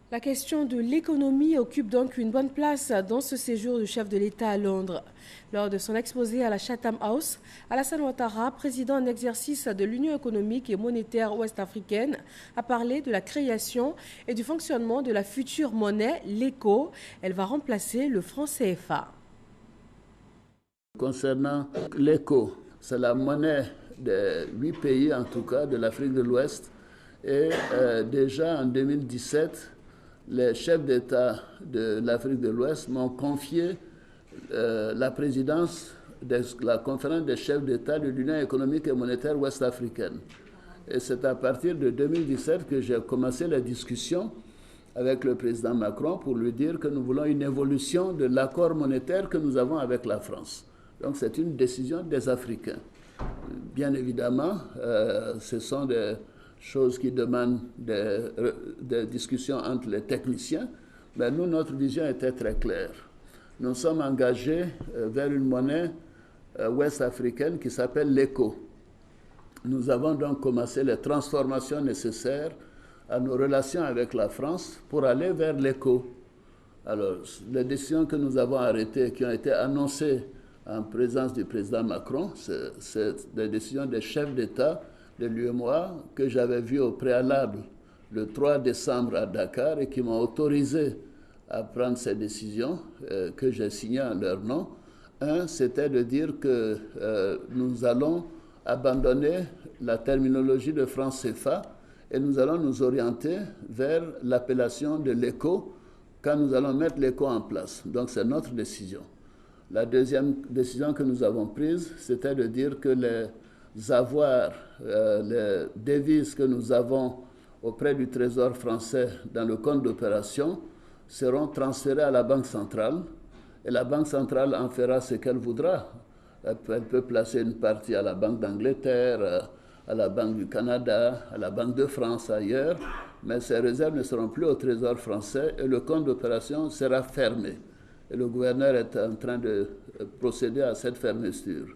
La question de l'économie occupe donc une bonne place dans ce séjour du chef de l'État à Londres. Lors de son exposé à la Chatham House, Alassane Ouattara, président en exercice de l'Union économique et monétaire ouest-africaine, a parlé de la création et du fonctionnement de la future monnaie, l'ECO. Elle va remplacer le franc CFA. Concernant l'ECO, c'est la monnaie de 8 pays, en tout cas, de l'Afrique de l'Ouest. Et déjà en 2017, les chefs d'État de l'Afrique de l'Ouest m'ont confié la présidence de la conférence des chefs d'État de l'Union économique et monétaire ouest-africaine. Et c'est à partir de 2017 que j'ai commencé les discussions avec le président Macron pour lui dire que nous voulons une évolution de l'accord monétaire que nous avons avec la France. Donc c'est une décision des Africains. Bien évidemment, ce sont des choses qui demandent des discussions entre les techniciens, mais nous, notre vision était très claire. Nous sommes engagés vers une monnaie ouest-africaine qui s'appelle l'ECO. Nous avons donc commencé les transformations nécessaires à nos relations avec la France pour aller vers l'ECO. Alors, les décisions que nous avons arrêtées, qui ont été annoncées en présence du président Macron, c'est des décisions des chefs d'État de l'UEMOA que j'avais vues au préalable le 3 décembre à Dakar et qui m'ont autorisé à prendre ces décisions que j'ai signées en leur nom. Un, c'était de dire que nous allons abandonner la terminologie de franc CFA et nous allons nous orienter vers l'appellation de l'ECO quand nous allons mettre l'ECO en place. Donc c'est notre décision. La deuxième décision que nous avons prise, c'était de dire que les avoirs, les devises que nous avons auprès du Trésor français dans le compte d'opération seront transférées à la Banque centrale et la Banque centrale en fera ce qu'elle voudra. Elle peut placer une partie à la Banque d'Angleterre, à la Banque du Canada, à la Banque de France, ailleurs, mais ces réserves ne seront plus au Trésor français et le compte d'opération sera fermé. Et le gouverneur est en train de procéder à cette fermeture.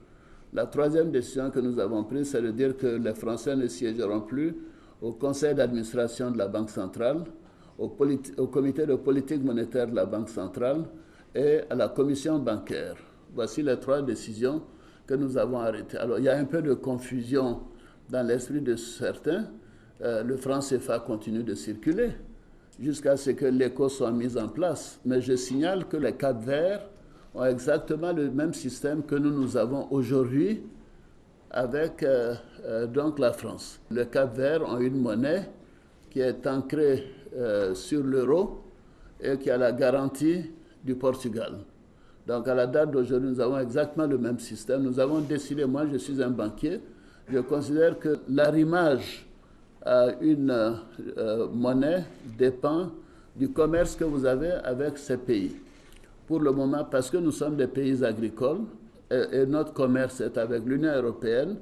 La troisième décision que nous avons prise, c'est de dire que les Français ne siégeront plus au conseil d'administration de la Banque centrale, au comité de politique monétaire de la Banque centrale et à la commission bancaire. Voici les trois décisions que nous avons arrêtées. Alors, il y a un peu de confusion dans l'esprit de certains. Le franc CFA continue de circuler jusqu'à ce que l'ECO soit mis en place. Mais je signale que les Cap-Verts ont exactement le même système que nous avons aujourd'hui avec donc la France. Les Cap-Verts ont une monnaie qui est ancrée sur l'euro et qui a la garantie du Portugal. Donc à la date d'aujourd'hui, nous avons exactement le même système. Nous avons décidé, moi je suis un banquier, je considère que l'arrimage à une monnaie dépend du commerce que vous avez avec ces pays. Pour le moment, parce que nous sommes des pays agricoles et notre commerce est avec l'Union européenne,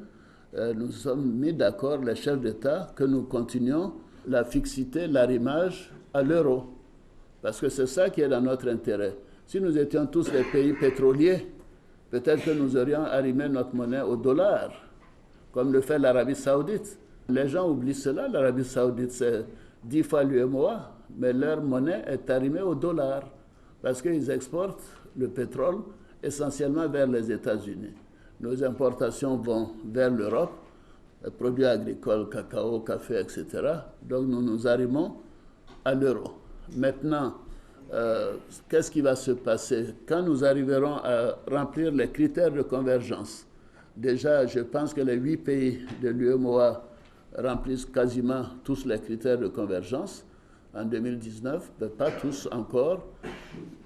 nous sommes mis d'accord, les chefs d'État, que nous continuons la fixité, l'arrimage à l'euro. Parce que c'est ça qui est dans notre intérêt. Si nous étions tous des pays pétroliers, peut-être que nous aurions arrimé notre monnaie au dollar, comme le fait l'Arabie saoudite. Les gens oublient cela, l'Arabie saoudite c'est 10 fois l'UEMOA, mais leur monnaie est arrimée au dollar, parce qu'ils exportent le pétrole essentiellement vers les États-Unis. Nos importations vont vers l'Europe, produits agricoles, cacao, café, etc. Donc nous nous arrimons à l'euro. Maintenant, qu'est-ce qui va se passer quand nous arriverons à remplir les critères de convergence? Déjà, je pense que les 8 pays de l'UEMOA remplissent quasiment tous les critères de convergence en 2019, mais pas tous encore.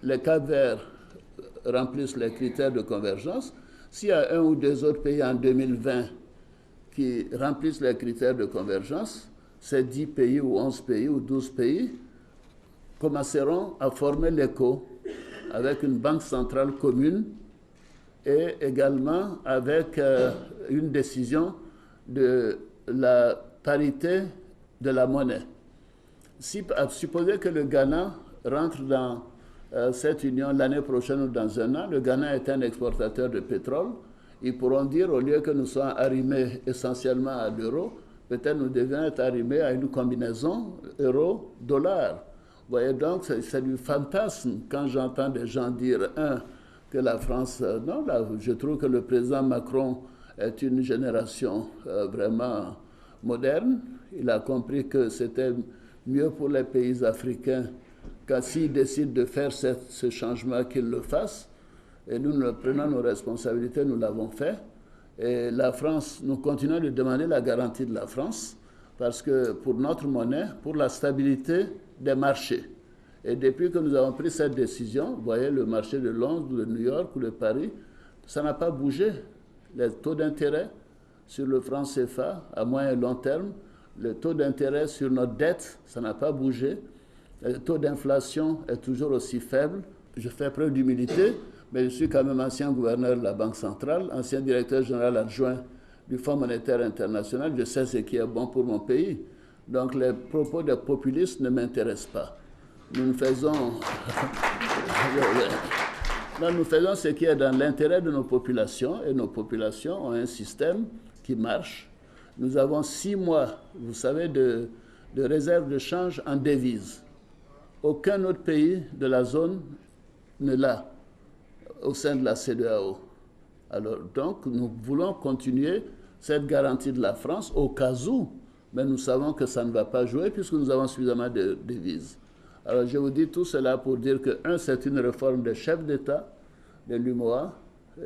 Les Cap-Verts remplissent les critères de convergence. S'il y a un ou deux autres pays en 2020 qui remplissent les critères de convergence, ces 10 pays ou 11 pays ou 12 pays commenceront à former l'ECO avec une banque centrale commune et également avec une décision de la parité de la monnaie. Supposez que le Ghana rentre dans cette union l'année prochaine ou dans un an, le Ghana est un exportateur de pétrole, ils pourront dire, au lieu que nous soyons arrimés essentiellement à l'euro, peut-être nous devions être arrimés à une combinaison euro-dollar. Vous voyez, donc c'est du fantasme quand j'entends des gens dire, que la France... non, là, je trouve que le président Macron est une génération vraiment moderne. Il a compris que c'était mieux pour les pays africains que s'ils décident de faire ce changement, qu'ils le fassent. Et nous prenons nos responsabilités, nous l'avons fait. Et la France, nous continuons de demander la garantie de la France parce que pour notre monnaie, pour la stabilité des marchés. Et depuis que nous avons pris cette décision, vous voyez le marché de Londres, de New York ou de Paris, ça n'a pas bougé. Les taux d'intérêt sur le franc CFA à moyen et long terme, le taux d'intérêt sur notre dette, ça n'a pas bougé. Le taux d'inflation est toujours aussi faible. Je fais preuve d'humilité, mais je suis quand même ancien gouverneur de la Banque centrale, ancien directeur général adjoint du Fonds monétaire international. Je sais ce qui est bon pour mon pays. Donc les propos des populistes ne m'intéressent pas. Nous faisons ce qui est dans l'intérêt de nos populations, et nos populations ont un système qui marche. Nous avons 6 mois, vous savez, de réserve de change en devises. Aucun autre pays de la zone ne l'a au sein de la CEDEAO. Alors, donc, nous voulons continuer cette garantie de la France au cas où, mais nous savons que ça ne va pas jouer puisque nous avons suffisamment de devises. Alors, je vous dis tout cela pour dire que, c'est une réforme des chefs d'État de l'UMOA.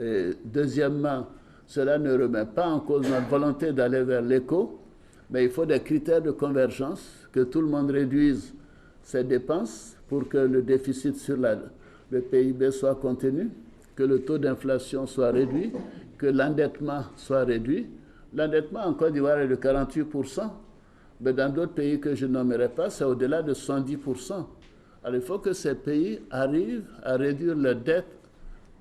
Et deuxièmement, cela ne remet pas en cause notre volonté d'aller vers l'éco, mais il faut des critères de convergence, que tout le monde réduise ses dépenses pour que le déficit sur le PIB soit contenu, que le taux d'inflation soit réduit, que l'endettement soit réduit. L'endettement en Côte d'Ivoire est de 48%, mais dans d'autres pays que je ne nommerai pas, c'est au-delà de 70%. Alors il faut que ces pays arrivent à réduire leur dette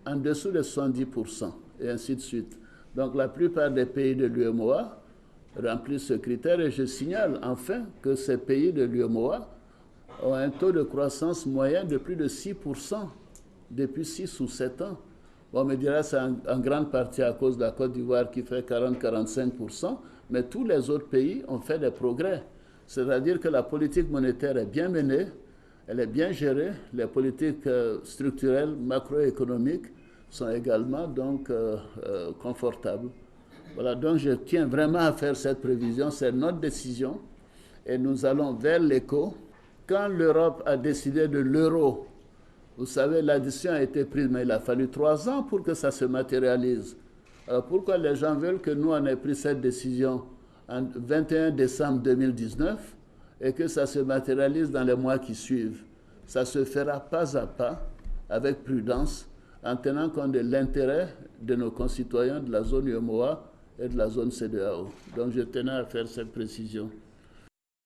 en dessous de 70%, et ainsi de suite. Donc la plupart des pays de l'UMOA remplissent ce critère, et je signale enfin que ces pays de l'UMOA ont un taux de croissance moyen de plus de 6% depuis 6 ou 7 ans. On me dira que c'est en grande partie à cause de la Côte d'Ivoire qui fait 40-45%, mais tous les autres pays ont fait des progrès. C'est-à-dire que la politique monétaire est bien menée, elle est bien gérée, les politiques structurelles, macroéconomiques sont également donc confortables. Voilà, donc je tiens vraiment à faire cette prévision, c'est notre décision, et nous allons vers l'éco. Quand l'Europe a décidé de l'euro, vous savez, l'addition a été prise, mais il a fallu 3 ans pour que ça se matérialise. Alors pourquoi les gens veulent que nous, on ait pris cette décision en 21 décembre 2019 et que ça se matérialise dans les mois qui suivent? Ça se fera pas à pas, avec prudence, en tenant compte de l'intérêt de nos concitoyens de la zone UMOA et de la zone CEDEAO. Donc je tenais à faire cette précision.